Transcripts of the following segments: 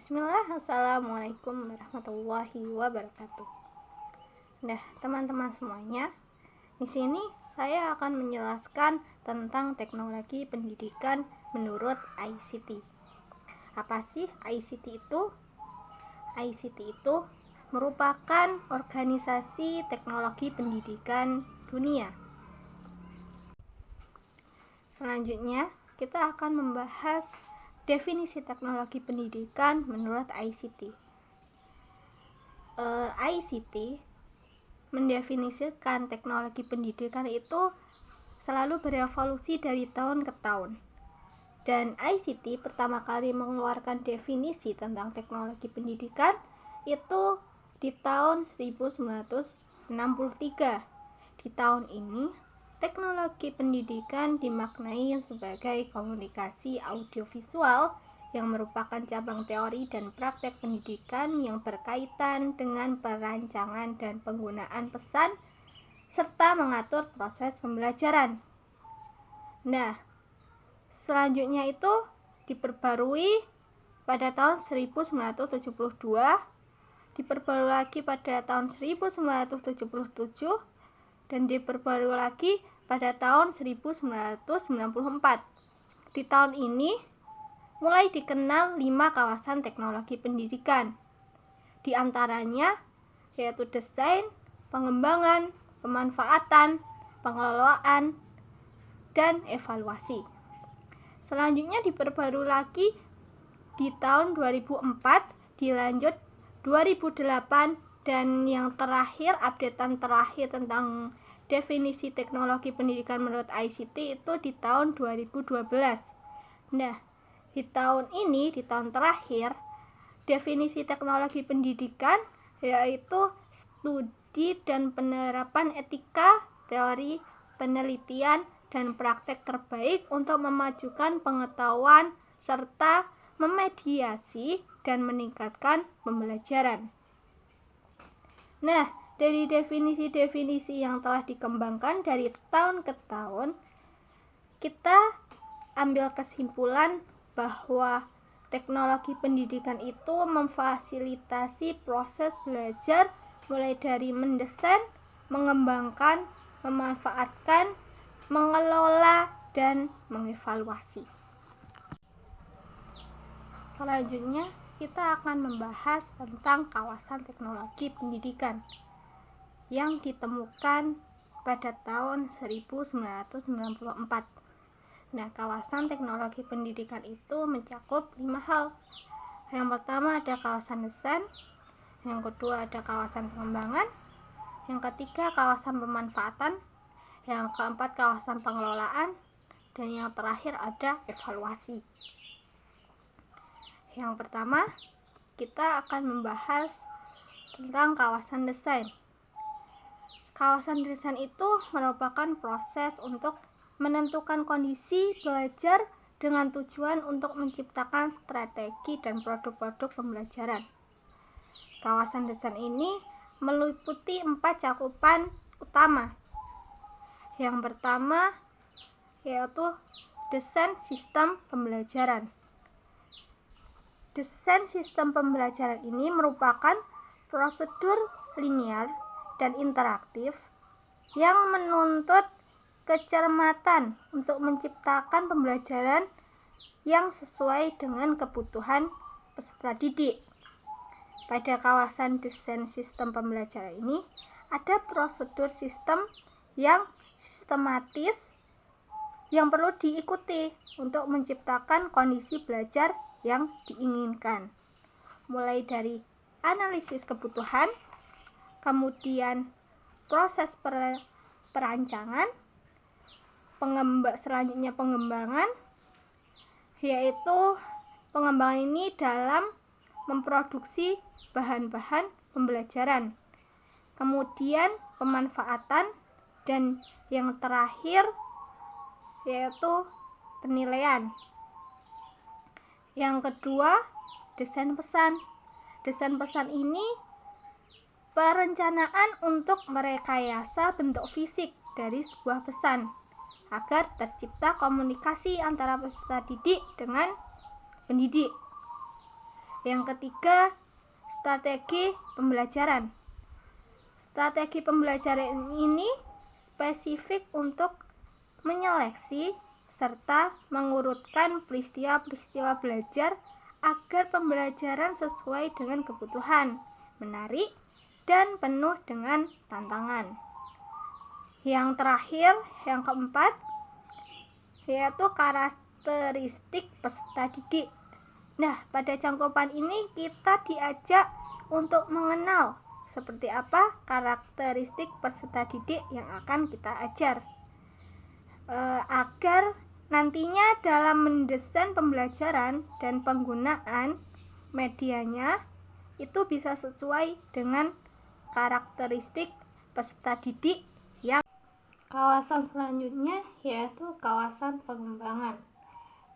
Bismillah, Assalamualaikum warahmatullahi wabarakatuh. Nah, teman-teman semuanya, di sini saya akan menjelaskan tentang teknologi pendidikan menurut ICT. Apa sih ICT itu? ICT itu merupakan organisasi teknologi pendidikan dunia. Selanjutnya, kita akan membahas definisi teknologi pendidikan menurut ICT. ICT mendefinisikan teknologi pendidikan itu selalu berevolusi dari tahun ke tahun. Dan ICT pertama kali mengeluarkan definisi tentang teknologi pendidikan itu di tahun 1963. Di tahun ini, teknologi pendidikan dimaknai sebagai komunikasi audiovisual yang merupakan cabang teori dan praktek pendidikan yang berkaitan dengan perancangan dan penggunaan pesan serta mengatur proses pembelajaran. Nah, selanjutnya itu diperbarui pada tahun 1972, diperbarui lagi pada tahun 1977, dan diperbarui lagi pada tahun 1994. Di tahun ini mulai dikenal 5 kawasan teknologi pendidikan. Di antaranya yaitu desain, pengembangan, pemanfaatan, pengelolaan, dan evaluasi. Selanjutnya diperbarui lagi di tahun 2004, dilanjut 2008, dan yang terakhir, updatean terakhir tentang definisi teknologi pendidikan menurut ICT itu di tahun 2012. Nah, di tahun ini, di tahun terakhir, definisi teknologi pendidikan yaitu studi dan penerapan etika, teori, penelitian, dan praktek terbaik untuk memajukan pengetahuan serta memediasi dan meningkatkan pembelajaran. Nah, dari definisi-definisi yang telah dikembangkan dari tahun ke tahun, kita ambil kesimpulan bahwa teknologi pendidikan itu memfasilitasi proses belajar mulai dari mendesain, mengembangkan, memanfaatkan, mengelola, dan mengevaluasi. Selanjutnya, kita akan membahas tentang kawasan teknologi pendidikan yang ditemukan pada tahun 1994. Nah, kawasan teknologi pendidikan itu mencakup 5 hal. Yang pertama ada kawasan desain, yang kedua ada kawasan pengembangan, yang ketiga kawasan pemanfaatan, yang keempat kawasan pengelolaan, dan yang terakhir ada evaluasi. Yang pertama, kita akan membahas tentang kawasan desain. Kawasan desain itu merupakan proses untuk menentukan kondisi belajar dengan tujuan untuk menciptakan strategi dan produk-produk pembelajaran. Kawasan desain ini meliputi 4 cakupan utama. Yang pertama yaitu desain sistem pembelajaran. Desain sistem pembelajaran ini merupakan prosedur linear dan interaktif yang menuntut kecermatan untuk menciptakan pembelajaran yang sesuai dengan kebutuhan peserta didik. Pada kawasan desain sistem pembelajaran ini, ada prosedur sistem yang sistematis yang perlu diikuti untuk menciptakan kondisi belajar yang diinginkan. Mulai dari analisis kebutuhan, kemudian proses perancangan, selanjutnya pengembangan, yaitu pengembangan ini dalam memproduksi bahan-bahan pembelajaran, kemudian pemanfaatan, dan yang terakhir yaitu penilaian. Yang kedua, desain pesan. Desain pesan ini perencanaan untuk merekayasa bentuk fisik dari sebuah pesan agar tercipta komunikasi antara peserta didik dengan pendidik. Yang ketiga, strategi pembelajaran. Strategi pembelajaran ini spesifik untuk menyeleksi serta mengurutkan peristiwa-peristiwa belajar agar pembelajaran sesuai dengan kebutuhan, menarik, dan penuh dengan tantangan. Yang terakhir, yang keempat, yaitu karakteristik peserta didik. Nah, pada cangkupan ini kita diajak untuk mengenal seperti apa karakteristik peserta didik yang akan kita ajar, agar nantinya dalam mendesain pembelajaran dan penggunaan medianya itu bisa sesuai dengan karakteristik peserta didik. Yang kawasan selanjutnya yaitu kawasan pengembangan.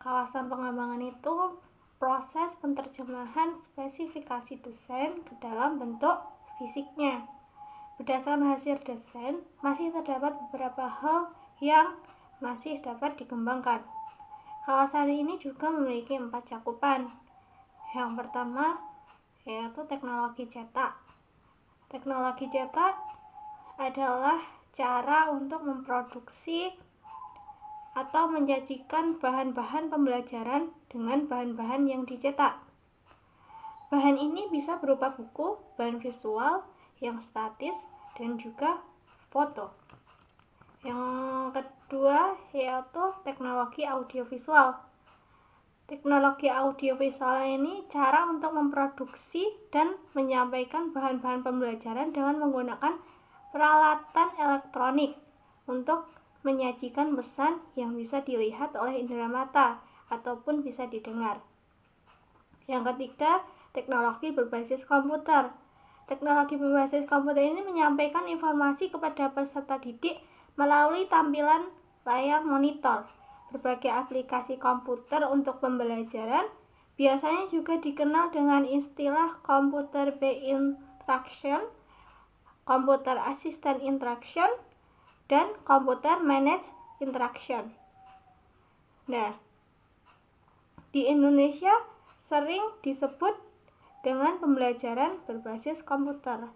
Kawasan pengembangan itu proses penerjemahan spesifikasi desain ke dalam bentuk fisiknya. Berdasarkan hasil desain, masih terdapat beberapa hal yang masih dapat dikembangkan. Kawasan ini juga memiliki 4 cakupan. Yang pertama yaitu teknologi cetak. Teknologi cetak adalah cara untuk memproduksi atau menyajikan bahan-bahan pembelajaran dengan bahan-bahan yang dicetak. Bahan ini bisa berupa buku, bahan visual yang statis, dan juga foto. Yang kedua yaitu teknologi audiovisual. Teknologi audiovisual ini cara untuk memproduksi dan menyampaikan bahan-bahan pembelajaran dengan menggunakan peralatan elektronik untuk menyajikan pesan yang bisa dilihat oleh indera mata ataupun bisa didengar. Yang ketiga, teknologi berbasis komputer. Teknologi berbasis komputer ini menyampaikan informasi kepada peserta didik melalui tampilan layar monitor. Berbagai aplikasi komputer untuk pembelajaran biasanya juga dikenal dengan istilah computer-based interaction, computer assisted interaction, dan computer managed interaction. Nah, di Indonesia sering disebut dengan pembelajaran berbasis komputer.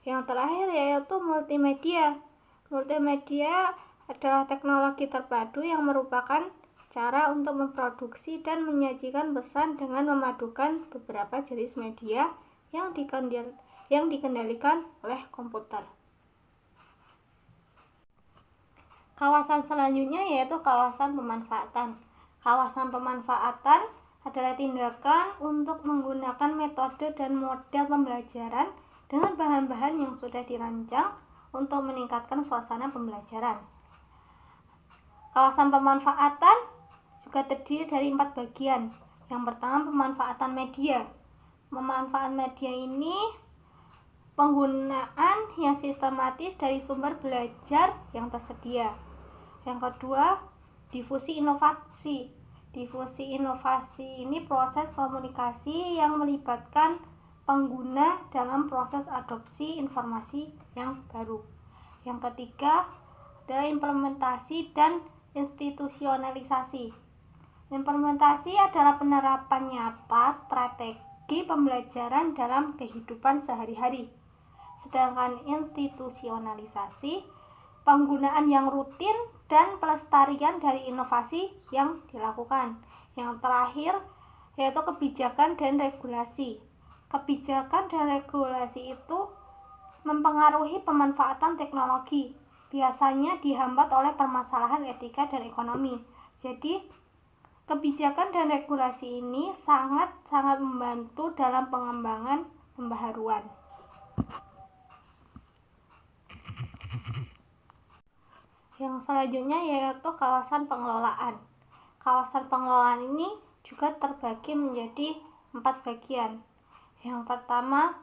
Yang terakhir yaitu multimedia. Multimedia adalah teknologi terpadu yang merupakan cara untuk memproduksi dan menyajikan pesan dengan memadukan beberapa jenis media yang dikendalikan oleh komputer. Kawasan selanjutnya yaitu kawasan pemanfaatan. Kawasan pemanfaatan adalah tindakan untuk menggunakan metode dan model pembelajaran dengan bahan-bahan yang sudah dirancang untuk meningkatkan suasana pembelajaran. Kawasan pemanfaatan juga terdiri dari 4 bagian. Yang pertama, pemanfaatan media. Pemanfaatan media ini penggunaan yang sistematis dari sumber belajar yang tersedia. Yang kedua, difusi inovasi. Difusi inovasi ini proses komunikasi yang melibatkan pengguna dalam proses adopsi informasi yang baru. Yang ketiga adalah implementasi dan institusionalisasi. Implementasi adalah penerapan nyata strategi pembelajaran dalam kehidupan sehari-hari. Sedangkan institusionalisasi penggunaan yang rutin dan pelestarian dari inovasi yang dilakukan. Yang terakhir yaitu kebijakan dan regulasi. Kebijakan dan regulasi itu mempengaruhi pemanfaatan teknologi, biasanya dihambat oleh permasalahan etika dan ekonomi. Jadi, kebijakan dan regulasi ini sangat membantu dalam pengembangan pembaharuan. Yang selanjutnya yaitu kawasan pengelolaan. Kawasan pengelolaan ini juga terbagi menjadi 4 bagian. Yang pertama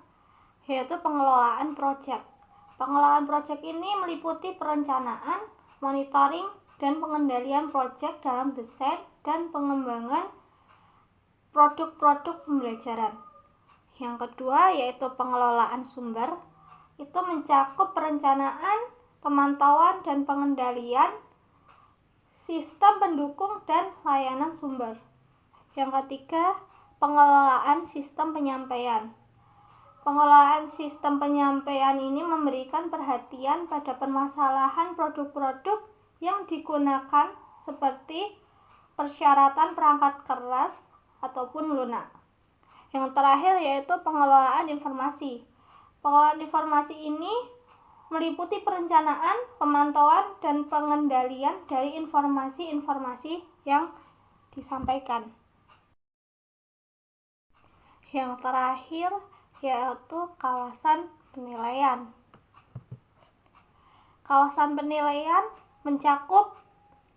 yaitu pengelolaan proyek. Pengelolaan proyek ini meliputi perencanaan, monitoring, dan pengendalian proyek dalam desain dan pengembangan produk-produk pembelajaran. Yang kedua yaitu pengelolaan sumber. Itu mencakup perencanaan, pemantauan dan pengendalian sistem pendukung dan layanan sumber. Yang ketiga, pengelolaan sistem penyampaian. Pengelolaan sistem penyampaian ini memberikan perhatian pada permasalahan produk-produk yang digunakan seperti persyaratan perangkat keras ataupun lunak. Yang terakhir yaitu pengelolaan informasi. Pengelolaan informasi ini meliputi perencanaan, pemantauan, dan pengendalian dari informasi-informasi yang disampaikan. Yang terakhir yaitu kawasan penilaian. Kawasan penilaian mencakup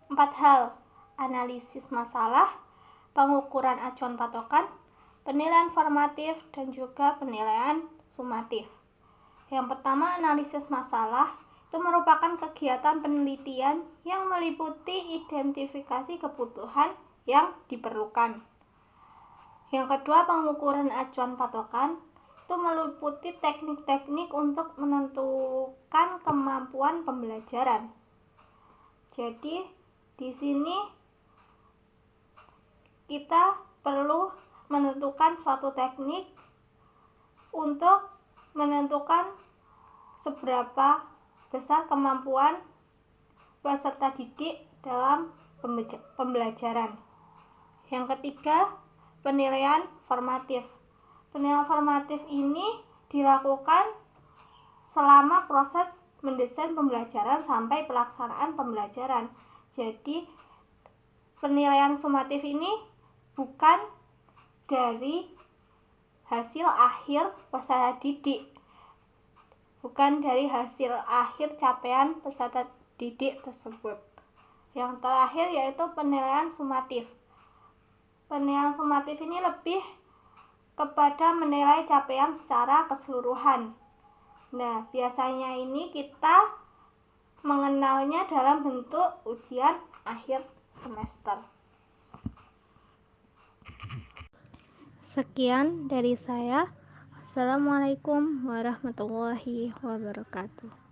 4 hal: analisis masalah, pengukuran acuan patokan, penilaian formatif, dan juga penilaian sumatif. Yang pertama, analisis masalah itu merupakan kegiatan penelitian yang meliputi identifikasi kebutuhan yang diperlukan. Yang kedua, pengukuran acuan patokan itu meliputi teknik-teknik untuk menentukan kemampuan pembelajaran. Jadi di sini kita perlu menentukan suatu teknik untuk menentukan seberapa besar kemampuan peserta didik dalam pembelajaran. Yang ketiga, penilaian formatif. Penilaian formatif ini dilakukan selama proses mendesain pembelajaran sampai pelaksanaan pembelajaran. Jadi penilaian sumatif ini bukan dari hasil akhir peserta didik, bukan dari hasil akhir capaian peserta didik tersebut. Yang terakhir yaitu penilaian sumatif. Penilaian sumatif ini lebih kepada menilai capaian secara keseluruhan. Nah, biasanya ini kita mengenalnya dalam bentuk ujian akhir semester. Sekian dari saya. Assalamualaikum warahmatullahi wabarakatuh.